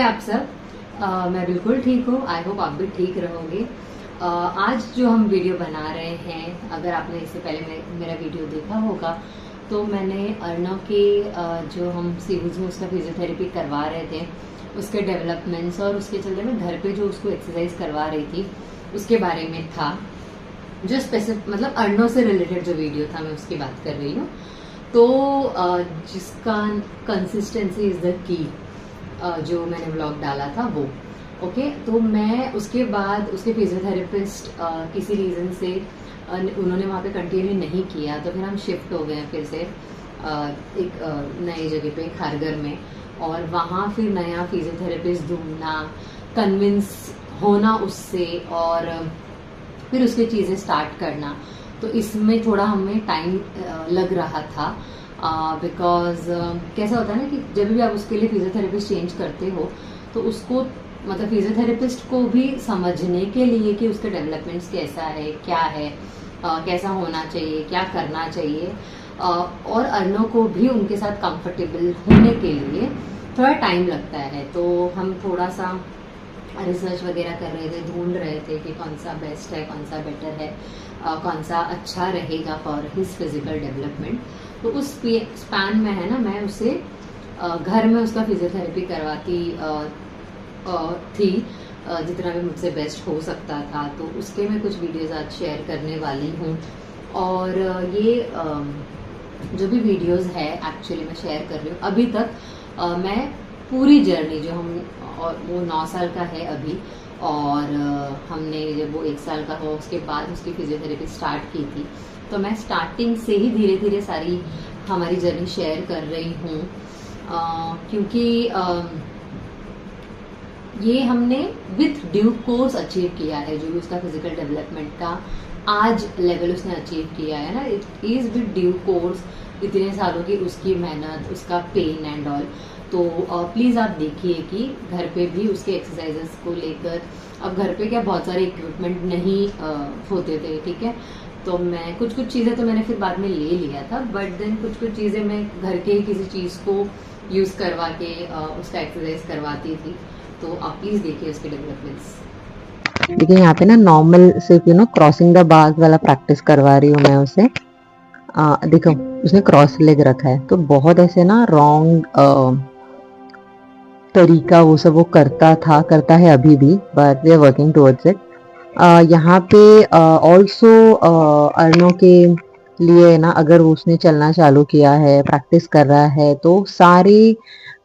आप सब। मैं बिल्कुल ठीक हूँ। आई होप आप भी ठीक रहोगे। आज जो हम वीडियो बना रहे हैं, अगर आपने इससे पहले मेरा वीडियो देखा होगा तो मैंने अर्नव के जो हम सीरीज में उसका फिजियोथेरेपी करवा रहे थे उसके डेवलपमेंट्स और उसके चलते मैं घर पे जो उसको एक्सरसाइज करवा रही थी उसके बारे में था। जो स्पेसिफिक मतलब अर्नव से रिलेटेड जो वीडियो था मैं उसकी बात कर रही हूँ। तो जिसका कंसिस्टेंसी इज द की, जो मैंने व्लॉग डाला था वो ओके। तो मैं उसके बाद उसके फिजियोथेरेपिस्ट किसी रीज़न से उन्होंने वहाँ पे कंटिन्यू नहीं किया, तो फिर हम शिफ्ट हो गए फिर से एक नई जगह पे खारगर में, और वहाँ फिर नया फिजियोथेरेपिस्ट ढूंढना, कन्विंस होना उससे, और फिर उसकी चीज़ें स्टार्ट करना। तो इसमें थोड़ा हमें टाइम लग रहा था बिकॉज कैसा होता है ना कि जब भी आप उसके लिए फिजियोथेरेपिस्ट चेंज करते हो तो उसको मतलब फिजियोथेरेपिस्ट को भी समझने के लिए कि उसके डेवलपमेंट्स कैसा है, क्या है, कैसा होना चाहिए, क्या करना चाहिए, और अर्नव को भी उनके साथ कंफर्टेबल होने के लिए थोड़ा टाइम लगता है। तो हम थोड़ा सा रिसर्च वगैरह कर रहे थे, ढूंढ रहे थे कि कौन सा बेस्ट है, कौन सा बेटर है, कौन सा अच्छा रहेगा फॉर हिज फिजिकल डेवलपमेंट। तो उस स्पैन में है ना, मैं उसे घर में उसका फिजियोथेरेपी करवाती थी जितना भी मुझसे बेस्ट हो सकता था। तो उसके मैं कुछ वीडियोस आज शेयर करने वाली हूँ। और ये जो भी वीडियोस है एक्चुअली मैं शेयर कर रही हूँ अभी तक। मैं पूरी जर्नी जो हम, और वो 9 साल का है अभी, और हमने जब वो 1 साल का हुआ उसके बाद उसकी फिजियोथेरेपी स्टार्ट की थी, तो मैं स्टार्टिंग से ही धीरे धीरे सारी हमारी जर्नी शेयर कर रही हूँ। क्योंकि ये हमने विथ ड्यू कोर्स अचीव किया है, जो भी उसका फिजिकल डेवलपमेंट का आज लेवल उसने अचीव किया है ना, it is with due course, इतने सालों की उसकी मेहनत, उसका पेन एंड ऑल। तो प्लीज़ आप देखिए कि घर पे भी उसके एक्सरसाइजेस को लेकर, अब घर पे क्या बहुत सारे इक्विपमेंट नहीं होते थे, ठीक है, तो मैं कुछ चीज़ें तो मैंने फिर बाद में ले लिया था, बट देन कुछ चीज़ें मैं घर के किसी चीज़ को यूज़ करवा के उसका एक्सरसाइज करवाती थी। तो आप प्लीज़ देखिए उसके डेवलपमेंट्स। देखिए यहाँ पे ना नॉर्मल सिर्फ क्रॉसिंग द बार्स वाला प्रैक्टिस करवा रही हूँ मैं उसे। देखो उसने क्रॉस लेग रखा है, तो बहुत ऐसे ना रॉन्ग तरीका वो सब वो करता है अभी भी, but we are working towards it. यहाँ पे ऑल्सो अर्नो के लिए ना, अगर उसने चलना चालू किया है, प्रैक्टिस कर रहा है, तो सारे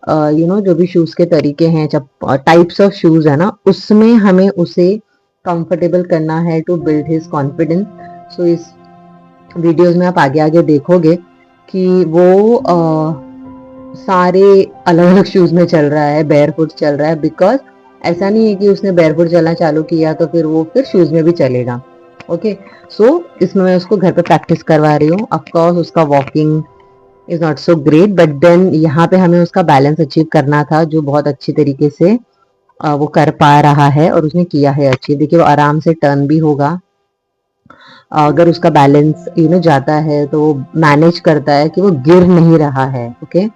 जो भी शूज के तरीके हैं, जब टाइप्स ऑफ शूज है ना, उसमें हमें उसे कंफर्टेबल करना है टू बिल्ड हिज कॉन्फिडेंस। सो इस वीडियोस में आप आगे आगे देखोगे कि वो सारे अलग अलग शूज में चल रहा है, बेयरफुट चल रहा है, बिकॉज ऐसा नहीं है कि उसने बेयरफुट चलना चालू किया तो फिर वो फिर शूज में भी चलेगा। ओके, सो इसमें मैं उसको घर पे प्रैक्टिस करवा रही हूँ। ऑफकोर्स उसका walking is not so great, but then यहाँ पे हमें उसका बैलेंस अचीव करना था, जो बहुत अच्छी तरीके से वो कर पा रहा है, और उसने किया है अचीव। देखिए वो आराम से टर्न भी होगा। अगर उसका बैलेंस जाता है तो वो मैनेज करता है कि वो गिर नहीं रहा है। ओके,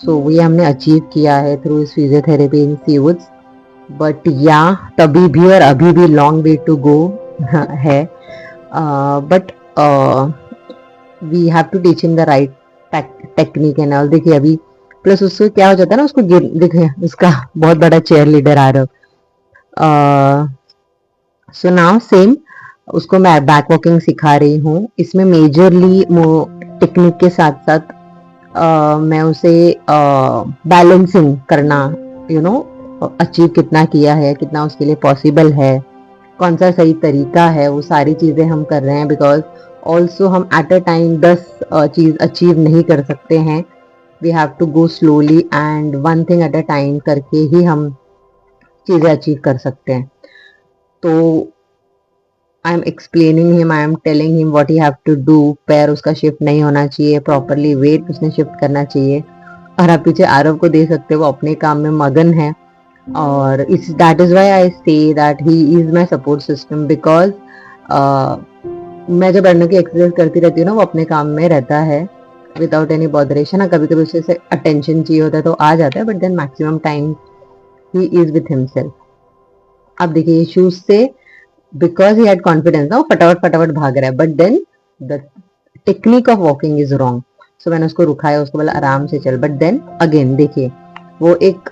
सो वो ये हमने अचीव किया है थ्रू इस फिजियोथेरेपी इन सीवुड्स। बट या तभी भी और अभी भी लॉन्ग वे टू गो है, but we have to teach in the right technique and all. देखिए अभी प्लस उसको क्या हो जाता है ना, उसको देखिए उसका बहुत बड़ा चेयर लीडर आ रहा। सो नाउ सेम उसको मैं बैक वॉकिंग सिखा रही हूँ। इसमें मेजरली टेक्निक के साथ साथ मैं उसे बैलेंसिंग करना, अचीव कितना किया है, कितना उसके लिए पॉसिबल है, कौन सा सही तरीका है, वो सारी चीज़ें हम कर रहे हैं। बिकॉज ऑल्सो हम एट अ टाइम 10 चीज़ अचीव नहीं कर सकते हैं। We have to go slowly and one thing at a time करके ही हम चीज़ें अचीव कर सकते हैं। तो I am explaining him, I am telling him what he have to do. पैर उसका शिफ्ट नहीं होना चाहिए, प्रॉपरली वेट उसने शिफ्ट करना चाहिए। और आप पीछे आरव को दे सकते हो, वो अपने काम में मगन है, और it's that is why I say that he is my support system. Because मैं जब अर्नव की एक्सरसाइज करती रहती हूँ ना, वो अपने काम में रहता है विदाउट एनी बॉदरेशन। कभी कभी उसे अटेंशन चाहिए होता है तो आ जाता है, but then maximum time he is with himself. अब देखिए ये शूज से बिकॉज ही हैड कॉन्फिडेंस ना, वो फटाफट फटाफट भाग रहा है, but then the technique of walking is wrong. So मैंने उसको रुकाया, उसको बोला आराम से चल, बट देन अगेन देखिए वो एक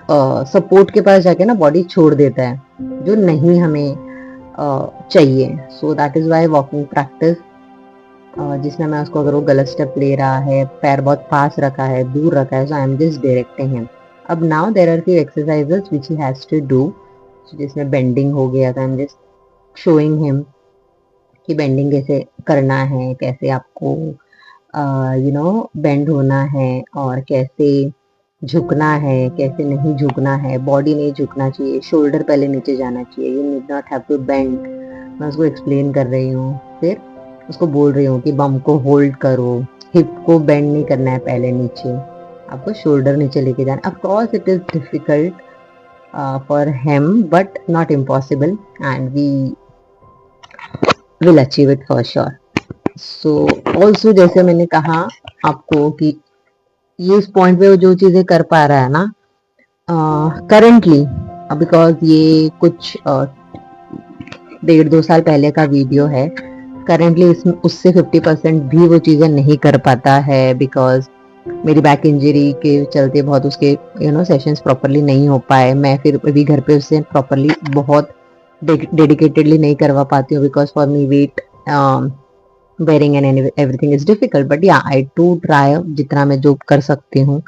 सपोर्ट के पास जाके ना बॉडी छोड़ देता है जो नहीं हमें चाहिए। So that is why walking practice, जिसमें मैं उसको, अगर वो गलत स्टेप ले रहा है, पैर बहुत पास रखा है, दूर रखा है, so I am just directing him. अब now there are few exercises which he has to do, जिसमें बेंडिंग हो गया था, I am just showing him कि बेंडिंग कैसे करना है, कैसे आपको बेंड होना है, और कैसे झुकना है, कैसे नहीं झुकना है, बॉडी नहीं झुकना चाहिए, शोल्डर पहले नीचे जाना चाहिए, you need not have to bend. मैं उसको एक्सप्लेन कर रही हूँ, फिर उसको बोल रही हूँ कि बम को होल्ड करो, हिप को बेंड नहीं करना है पहले नीचे, आपको शोल्डर नीचे लेके जाना। Of course it is difficult for him but not impossible, and we will achieve it for sure. So also जैसे मैंने कहा आपको कि ये इस पॉइंट पे वो जो चीजें कर पा रहा है ना करंटली, बिकॉज ये कुछ 1.5-2 साल पहले का वीडियो है, करंटली इसमें उससे 50% भी वो चीजें नहीं कर पाता है, बिकॉज मेरी बैक इंजरी के चलते बहुत उसके सेशंस प्रॉपरली नहीं हो पाए। मैं फिर अभी घर पे उससे प्रॉपरली बहुत डेडिकेटेडली नहीं करवा पाती हूँ, because for me weight bearing and everything is difficult, but yeah I to try, जितना मैं जो कर सकती हूँ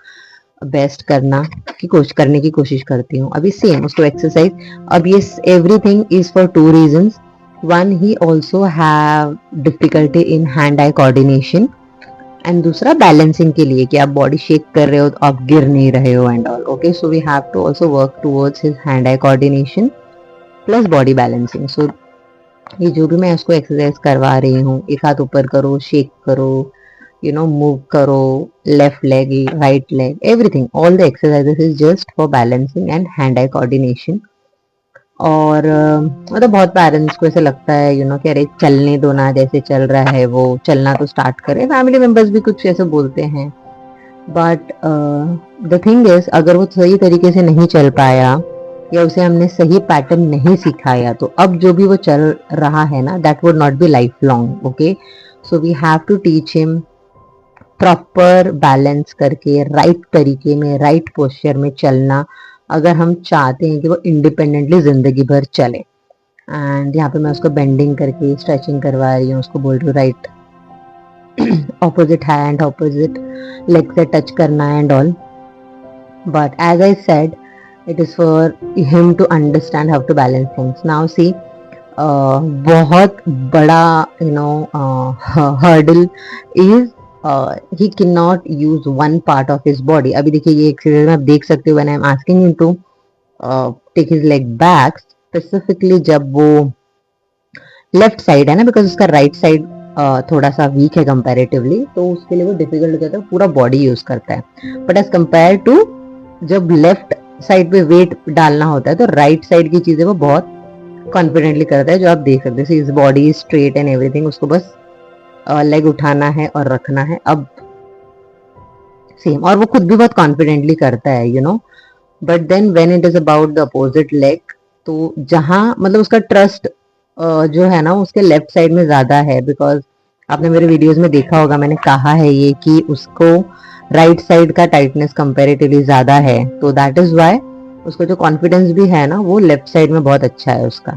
बेस्ट करने की कोशिश करती हूँ। अभी सेम उसको एक्सरसाइज, अब ये everything is for 2 reasons। One, he also have difficulty in hand eye coordination, and दूसरा बैलेंसिंग के लिए कि आप बॉडी शेक कर रहे हो तो आप गिर नहीं रहे हो and all. Okay, so we have to also work towards his hand eye coordination plus body balancing. So ये जो भी मैं उसको एक्सरसाइज करवा रही हूँ, एक हाथ ऊपर करो, शेक करो, मूव करो, left leg, right leg, everything, all the exercises is just for balancing and hand eye coordination. और मतलब बहुत पेरेंट्स को ऐसे लगता है कि अरे चलने दो ना, जैसे चल रहा है वो चलना तो स्टार्ट करे, फैमिली मेंबर्स भी कुछ ऐसे बोलते हैं, बट द थिंग इज अगर वो सही तरीके से नहीं चल पाया या उसे हमने सही पैटर्न नहीं सिखाया, तो अब जो भी वो चल रहा है ना, that would not be life long. Okay, so we have to teach him proper balance करके राइट तरीके में, राइट पोस्चर में चलना, अगर हम चाहते हैं कि वो इंडिपेंडेंटली जिंदगी भर चले। एंड यहाँ पे मैं उसको बेंडिंग करके स्ट्रेचिंग करवा रही हूँ, उसको बोल रही हूँ right opposite hand opposite leg से टच करना है and all, but as I said it is for him to understand how to balance things. Now see, बहुत बड़ा hurdle is he cannot use one part of his body. अभी देखिए ये exercise में आप देख सकते हो, when I am asking him to take his leg back, specifically जब वो लेफ्ट साइड है ना, बिकॉज उसका राइट साइड थोड़ा सा वीक है कंपैरेटिवली, तो उसके लिए वो डिफिकल्ट हो जाता है, पूरा बॉडी यूज करता है। बट एज कंपेयर टू जब लेफ्ट साइड पे वेट डालना होता है, तो राइट साइड की चीजें वो बहुत कॉन्फिडेंटली करता है, जो आप देख सकते हैं। इस बॉडी स्ट्रेट एंड एवरीथिंग, उसको बस लेग उठाना है और रखना है। अब सेम, और वो खुद भी बहुत कॉन्फिडेंटली करता है but then when it is about the opposite leg, तो जहां मतलब उसका ट्रस्ट जो है ना उसके लेफ्ट साइड में ज्यादा है, बिकॉज आपने मेरे वीडियोस में देखा होगा, मैंने कहा है ये कि उसको राइट साइड का टाइटनेस कंपैरेटिवली ज्यादा है, तो दैट इज व्हाई उसको जो कॉन्फिडेंस भी है ना वो लेफ्ट साइड में बहुत अच्छा है उसका।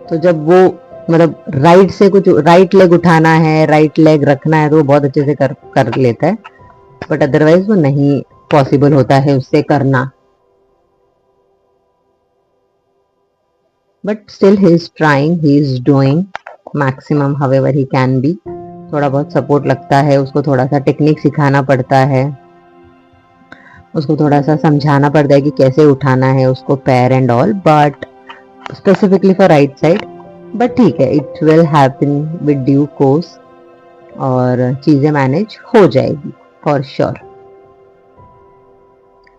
तो जब वो मतलब राइट से कुछ राइट लेग उठाना है, राइट लेग रखना है, तो वो बहुत अच्छे से कर लेता है, बट अदरवाइज वो नहीं पॉसिबल होता है उससे करना। But still he is trying, he is doing maximum however he can be. थोड़ा बहुत सपोर्ट लगता है, उसको थोड़ा सा टेक्निक सिखाना पड़ता है, उसको थोड़ा सा समझाना पड़ता है कि कैसे उठाना है उसको पैर and all, but specifically for right side. But ठीक है, it will happen with due course, और चीजें मैनेज हो जाएगी फॉर श्योर।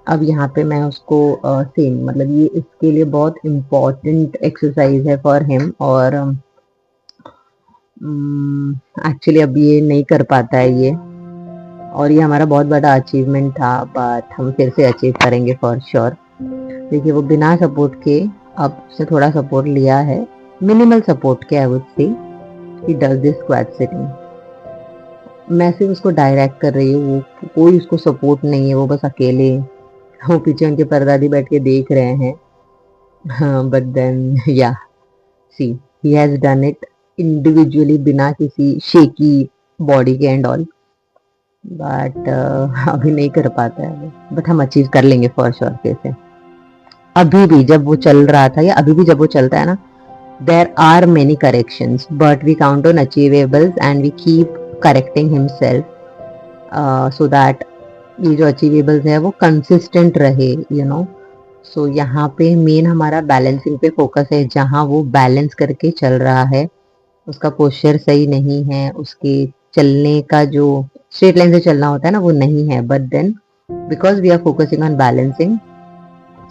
अब यहाँ पे मैं उसको सेम मतलब ये इसके लिए बहुत इम्पोर्टेंट एक्सरसाइज है फॉर हिम, और एक्चुअली अब ये नहीं कर पाता है ये, और ये हमारा बहुत बड़ा अचीवमेंट था, बट हम फिर से अचीव करेंगे फॉर श्योर। देखिए वो बिना सपोर्ट के, अब से थोड़ा सपोर्ट लिया है, मिनिमल सपोर्ट के, I would say he does this squad sitting. मैं सिर्फ उसको डायरेक्ट कर रही हूँ, वो कोई उसको सपोर्ट नहीं है, वो बस अकेले, वो पीछे उनके परदादी बैठ के देख रहे हैं। हाँ, बट देन या see he has done it individually, बिना किसी शेकी बॉडी के एंड ऑल, बट अभी नहीं कर पाता है, बट हम अचीव कर लेंगे फॉर श्योर फिर से। अभी भी जब वो चल रहा था, या अभी भी जब वो चलता है ना, there are many corrections, but we count on achievables and we keep correcting himself so that ये जो अचीवेबल्स है वो कंसिस्टेंट रहे, यू नो। सो यहाँ पे मेन हमारा बैलेंसिंग पे फोकस है, जहाँ वो बैलेंस करके चल रहा है, उसका पोस्चर सही नहीं है, उसके चलने का जो स्ट्रेट लाइन से चलना होता है ना, वो नहीं है, but then because we are focusing on balancing,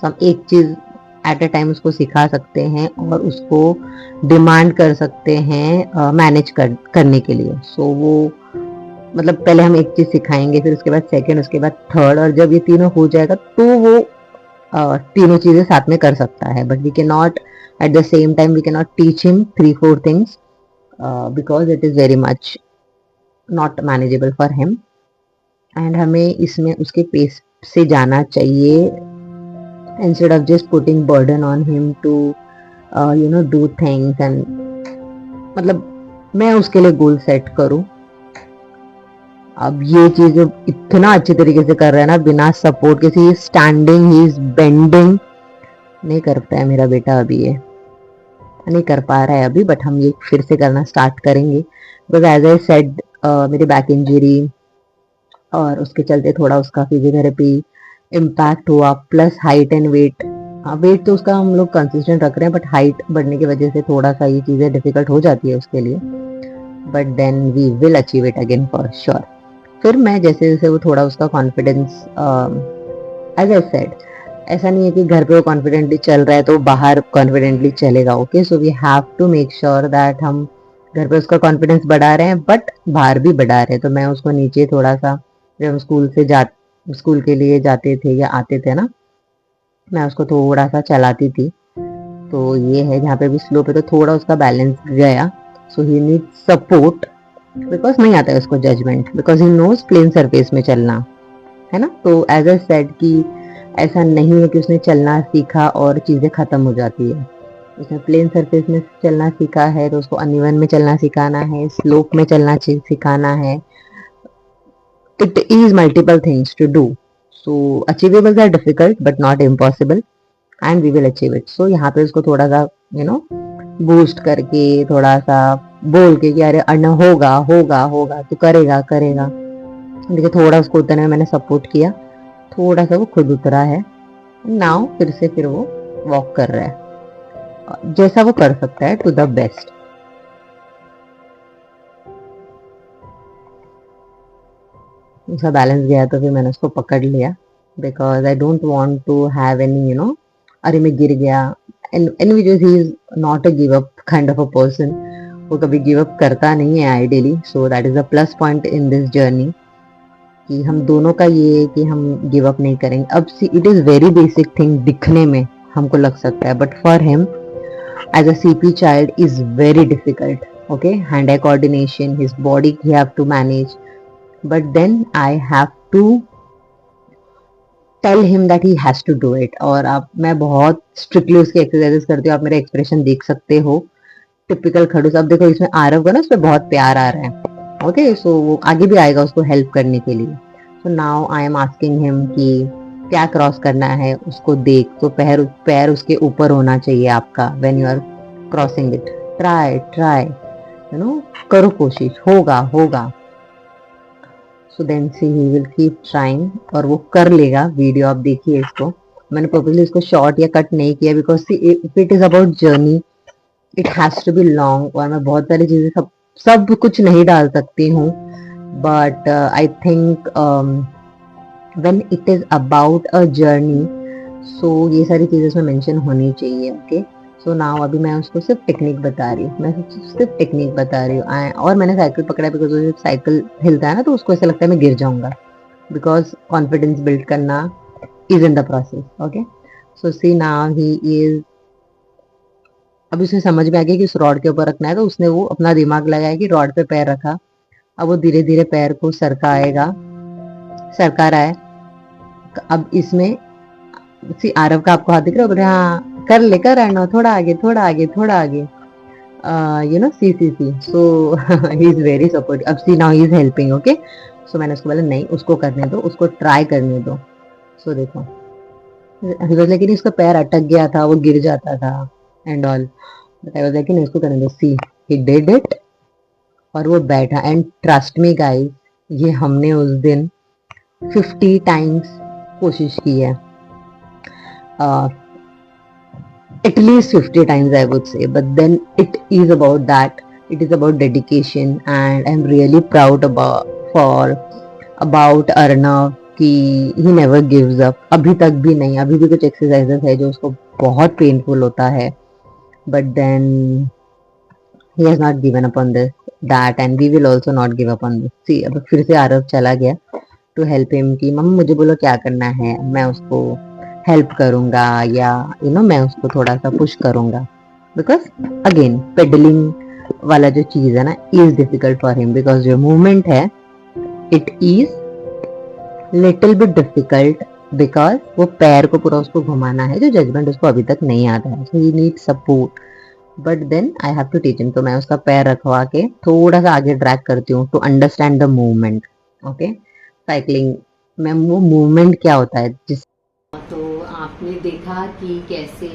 हम एक चीज एट अ टाइम उसको सिखा सकते हैं और उसको डिमांड कर सकते हैं मैनेज करने के लिए। सो वो मतलब पहले हम एक चीज सिखाएंगे, फिर उसके बाद सेकंड, उसके बाद थर्ड, और जब ये तीनों हो जाएगा तो वो तीनों चीजें साथ में कर सकता है। But we can not at the same time, we can not teach him 3-4 things because it is very much not manageable for him, and हमें इसमें उसके पेस से जाना चाहिए, instead of just putting burden on him to do things and मतलब मैं उसके लिए गोल सेट करूं। अब ये चीज इतना अच्छी तरीके से कर रहा है ना, बिना सपोर्ट किसी, स्टैंडिंग, ही इज बेंडिंग, नहीं करता है मेरा बेटा अभी, ये नहीं कर पा रहा है अभी, बट हम ये फिर से करना स्टार्ट करेंगे। बिकॉज एज आई सेड, मेरी बैक इंजरी और उसके चलते थोड़ा उसका फिजियोथेरेपी इम्पैक्ट हुआ, प्लस हाइट एंड वेट। हाँ, वेट तो उसका हम लोग कंसिस्टेंट रख रहे हैं, बट हाइट बढ़ने की वजह से थोड़ा सा ये चीज़ें डिफिकल्ट हो जाती है उसके लिए, but then we will achieve it again for sure. फिर मैं जैसे जैसे वो थोड़ा उसका कॉन्फिडेंस, एज आई सेड, ऐसा नहीं है कि घर पे वो कॉन्फिडेंटली चल रहा है तो बाहर कॉन्फिडेंटली चलेगा, okay. So we have to make sure that हम घर पे उसका कॉन्फिडेंस बढ़ा रहे हैं, बट बाहर भी बढ़ा रहे हैं। तो मैं उसको नीचे थोड़ा सा, जब स्कूल के लिए जाते थे या आते थे ना, मैं उसको थोड़ा सा चलाती थी, तो ये है जहाँ पे भी स्लो पे तो थोड़ा उसका बैलेंस गया। So he need support, because नहीं आता है उसको judgement, because he knows plain surface में चलना है ना। तो एज ए सेड कि ऐसा नहीं है कि उसने चलना सीखा और चीज़ें खत्म हो जाती है, उसने प्लेन सरफेस में चलना सीखा है, तो उसको अनइवन में चलना सिखाना है, स्लोप में चलना सिखाना है। It is multiple things to do. So achievables are difficult but not impossible, and we will achieve it. So यहाँ पे उसको थोड़ा सा बूस्ट करके, थोड़ा सा बोल के कि अरे अन्ना होगा होगा होगा, तू करेगा करेगा। देखिए थोड़ा उसको उतरने में मैंने सपोर्ट किया, थोड़ा सा वो खुद उतरा है, नाउ फिर वो वॉक कर रहा है जैसा वो कर सकता है, टू द बेस्ट। उसका बैलेंस गया तो फिर मैंने उसको पकड़ लिया, because I don't want to have any अरे मैं गिर गया। And he is not a give up kind of a person, वो कभी गिव अप करता नहीं है ideally. So that is a plus point in this journey, कि हम दोनों का ये है कि हम गिव अप नहीं करेंगे। अब see it is very basic thing, दिखने में हमको लग सकता है, but for him as a CP child is very difficult. Okay, hand eye coordination, his body he have to manage, but then I have to tell him that he has to do it। और आप, मैं बहुत strictly उसकी exercises करती हूँ, आप मेरा expression देख सकते हो, टिपिकल खड़ूस। अब देखो इसमें आरव का ना, उसमें बहुत प्यार आ रहा है, ओके। सो वो आगे भी आएगा उसको हेल्प करने के लिए। So now I am asking him कि क्या क्रॉस करना है, उसको देख, तो पैर उसके ऊपर होना चाहिए आपका, when you are crossing it. Try करो कोशिश, होगा होगा। So then see he will keep trying, और वो कर लेगा। वीडियो आप देखिए इसको, मैंने पर्पसली इसको शॉर्ट या कट नहीं किया, because if it is about journey it has to be long, और मैं बहुत सारी चीजें सब कुछ नहीं डाल सकती हूँ, but I think when it is about a journey, so ये सारी चीजें इसमें मेंशन होनी चाहिए, ओके। सो नाउ अभी मैं उसको सिर्फ टेक्निक बता रही हूँ, मैं सिर्फ टेक्निक बता रही हूँ। और मैंने साइकिल पकड़ा बिकॉज जब साइकिल हिलता है ना तो उसको ऐसा लगता है मैं गिर जाऊंगा, बिकॉज कॉन्फिडेंस बिल्ड करना is in the process. Okay, so see now he is, अब उसे समझ में आ गया कि उस रॉड के ऊपर रखना है, तो उसने वो अपना दिमाग लगाया कि रॉड पे पैर रखा। अब वो धीरे धीरे पैर को सरकाएगा, सरका रहा है। अब इसमें सी आरव का आपको हाथ दिख रहा है, बोले हाँ कर ले, कर अर्णव, थोड़ा आगे, थोड़ा आगे, थोड़ा आगे, you know, see. So he is very supportive. अब see now he is helping. Okay, so मैंने उसको बोला नहीं, उसको करने दो, उसको ट्राई करने दो। सो देखो, लेकिन इसका पैर अटक गया था, वो गिर जाता था and all, but I was like नहीं, उसको करने दो। सी, ही डिड इट, और वो बैठा। एंड ट्रस्ट मी गाइस, ये हमने उस दिन 50 टाइम्स कोशिश की है, at least 50 times I would say, but then it is about that, it is about dedication, and I'm really proud about Arnav कि he never gives up। अभी तक भी नहीं, अभी भी कुछ एक्सरसाइजेस है जो उसको बहुत पेनफुल होता है, but then he has not given up on this, that, and we will also not give up on this। see, अब फिर से आरव चला गया टू हेल्प हिम कि मम्मी मुझे बोलो क्या करना है, मैं उसको हेल्प करूंगा, या यू नो मैं उसको थोड़ा सा पुश करूंगा, बिकॉज अगेन पेडलिंग वाला जो चीज है ना is difficult for him, because जो मूवमेंट है it is little bit difficult, because वो पैर को पूरा उसको घुमाना है, जो जजमेंट उसको अभी तक नहीं आता है, so he need support, but then I have to teach him. तो मैं उसका पैर रखवा के थोड़ा सा आगे ड्रैग करती हूँ to understand the movement. Okay, cycling में वो मूवमेंट क्या होता है जिस, तो आपने देखा कि कैसे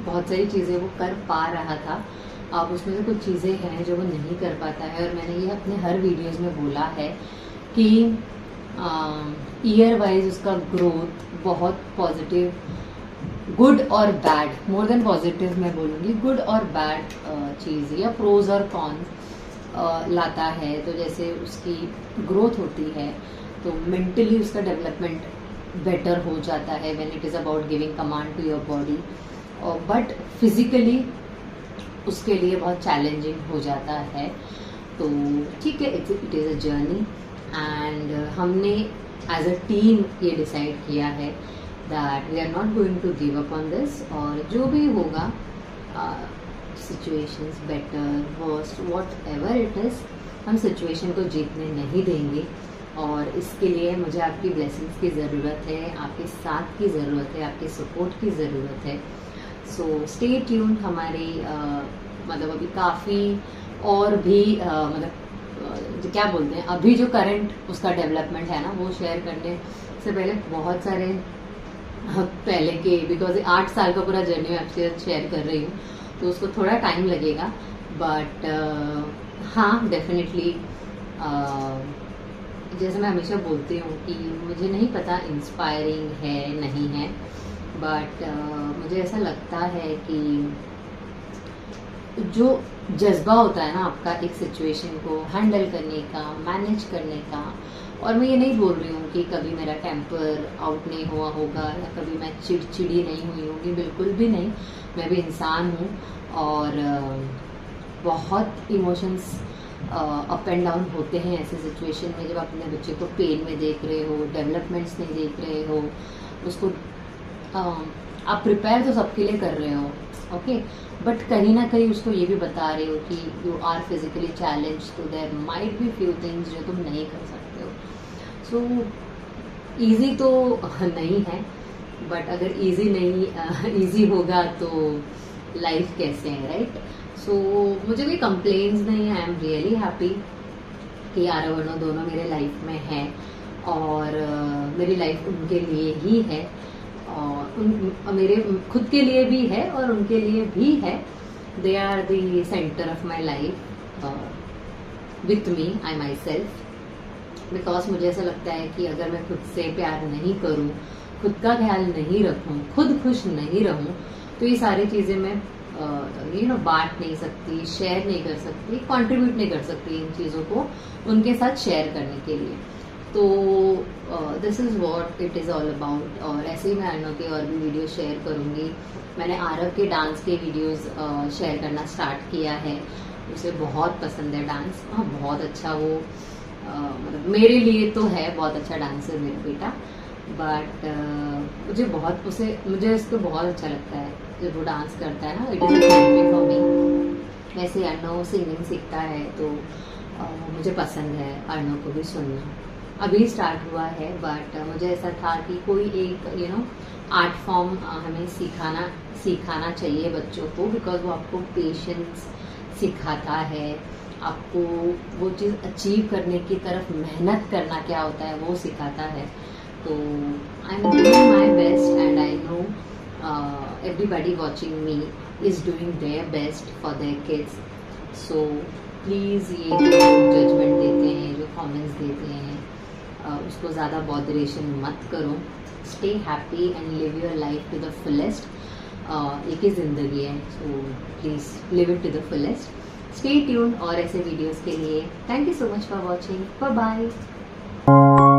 बहुत सारी चीज़ें वो कर पा रहा था। अब उसमें से कुछ चीज़ें हैं जो वो नहीं कर पाता है, और मैंने ये अपने हर वीडियोस में बोला है कि ईयर वाइज उसका ग्रोथ बहुत पॉजिटिव, गुड और बैड, मोर देन पॉजिटिव मैं बोलूँगी, गुड और बैड चीज़ या प्रोज और कॉन्स लाता है। तो जैसे उसकी ग्रोथ होती है तो मेंटली उसका डेवलपमेंट बेटर हो जाता है when it is about giving command to your body, but physically उसके लिए बहुत चैलेंजिंग हो जाता है। तो ठीक है, it is a journey, and हमने एज अ टीम ये डिसाइड किया है that we are not going to give up on this, और जो भी होगा, situations better worst whatever it is, हम सिचुएशन को जीतने नहीं देंगे। और इसके लिए मुझे आपकी ब्लेसिंग्स की ज़रूरत है, आपके साथ की ज़रूरत है, आपके सपोर्ट की ज़रूरत है। So stay tuned. हमारी मतलब अभी काफ़ी और भी मतलब क्या बोलते हैं, अभी जो करंट उसका डेवलपमेंट है ना, वो शेयर करने से पहले बहुत सारे पहले के, बिकॉज 8 साल का पूरा जर्नी मैं आपसे शेयर कर रही हूँ, तो उसको थोड़ा टाइम लगेगा, बट हाँ डेफिनेटली जैसे मैं हमेशा बोलती हूँ कि मुझे नहीं पता इंस्पायरिंग है नहीं है, बट मुझे ऐसा लगता है कि जो जज्बा होता है ना आपका एक सिचुएशन को हैंडल करने का, मैनेज करने का, और मैं ये नहीं बोल रही हूँ कि कभी मेरा टेम्पर आउट नहीं हुआ होगा या कभी मैं चिड़चिड़ी नहीं हुई होंगी, बिल्कुल भी नहीं। मैं भी इंसान हूँ और बहुत इमोशंस अप एंड डाउन होते हैं ऐसे सिचुएशन में, जब आप अपने बच्चे को पेन में देख रहे हो, डेवलपमेंट्स नहीं देख रहे हो, उसको आप प्रिपेयर तो सबके लिए कर रहे हो, ओके, बट कहीं ना कहीं उसको ये भी बता रहे हो कि यू आर फिजिकली चैलेंज, तो there might be few things जो तुम नहीं कर सकते हो। सो ईजी तो नहीं है, बट अगर ईजी नहीं ईजी होगा तो लाइफ कैसे है, राइट? सो मुझे भी कंप्लेन्स नहीं है, आई एम रियली हैप्पी कि आरव अर्णव दोनों मेरे लाइफ में हैं, और मेरी लाइफ उनके लिए ही है, और मेरे खुद के लिए भी है और उनके लिए भी है। They are the centre of my life with me, I myself, because मुझे ऐसा लगता है कि अगर मैं खुद से प्यार नहीं करूँ, खुद का ख्याल नहीं रखूँ, खुद खुश नहीं रहूँ, तो ये सारी चीज़ें मैं बांट नहीं सकती, शेयर नहीं कर सकती, कंट्रीब्यूट नहीं कर सकती इन चीज़ों को उनके साथ शेयर करने के लिए। तो this is what it is all about. और ऐसे ही मैं अर्नव के और भी वीडियो शेयर करूँगी। मैंने आरव के डांस के वीडियोस शेयर करना स्टार्ट किया है, उसे बहुत पसंद है डांस। हाँ, बहुत अच्छा वो मतलब मेरे लिए तो है बहुत अच्छा डांसर मेरा बेटा, बट मुझे उसको बहुत अच्छा लगता है जब वो डांस करता है ना। It is a therapy for me. वैसे अर्नव सिंगिंग सीखता है तो मुझे पसंद है अर्नव को भी सुनना। अभी स्टार्ट हुआ है, बट मुझे ऐसा था कि कोई एक आर्ट फॉर्म हमें सिखाना चाहिए बच्चों को, बिकॉज वो आपको पेशेंस सिखाता है, आपको वो चीज़ अचीव करने की तरफ मेहनत करना क्या होता है वो सिखाता है। तो I am doing my best and I know everybody watching me is doing their best for their kids. So please ये जो जजमेंट देते हैं, जो कमेंट्स देते हैं, उसको ज़्यादा बॉदरेशन मत करो। Stay happy and live your life to the fullest. एक ही ज़िंदगी है, so please live it to the fullest. Stay tune और ऐसे वीडियोज़ के लिए। Thank you so much for watching. Bye bye.